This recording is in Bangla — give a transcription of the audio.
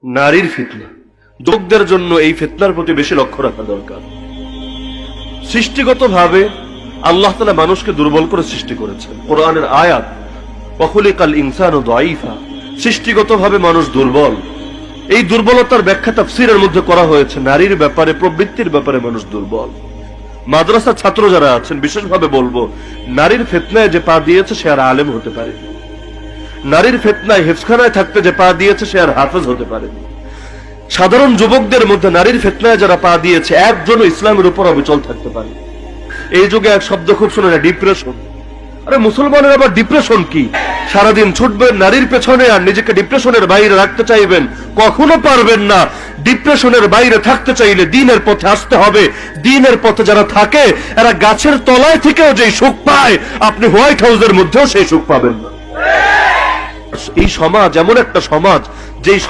নারীর ফিতনা। যুবকদের জন্য এই ফিতনার প্রতি বেশি লক্ষ্য রাখা দরকার। সৃষ্টিগতভাবে আল্লাহ তাআলা মানুষকে দুর্বল করে সৃষ্টি করেছেন। কোরআনের আয়াত ওয়াখুলিকাল ইনসানু দাঈফা, সৃষ্টিগতভাবে মানুষ দুর্বল। এই দুর্বলতার ব্যাখ্যা তাফসীরের মধ্যে করা হয়েছে নারীর ব্যাপারে, প্রবৃত্তির ব্যাপারে মানুষ দুর্বল। মাদ্রাসা ছাত্র যারা আছেন বিশেষভাবে বলবো, নারীর ফিতনায় যে পা দিয়েছে সে আর আলেম হতে পারে। নারীর ফিতনায় হিফজখানায় থাকতে যে পা দিয়েছে সে আর হাফেজ হতে পারে। সাধারণ যুবকদের মধ্যে নারীর ফিতনায় যারা পা দিয়েছে একজনও ইসলামের উপর অবিচল থাকতে পারে। এই যুগে এক শব্দ খুব শুনে না, ডিপ্রেশন। আরে মুসলমানের আবার ডিপ্রেশন কি? সারাদিন ছুটবেন নারীর পেছনে আর নিজেকে ডিপ্রেশনের বাইরে রাখতে চাইবেন, কখনো পারবেন না। ডিপ্রেশনের বাইরে থাকতে চাইলে দ্বীনের পথে আসতে হবে। দ্বীনের পথে যারা থাকে এরা গাছের তলায় থেকেও যে সুখ পায়, আপনি হোয়াইট হাউসের মধ্যেও সেই সুখ পাবেন না। এই সমাজ এমন একটা সমাজ যেই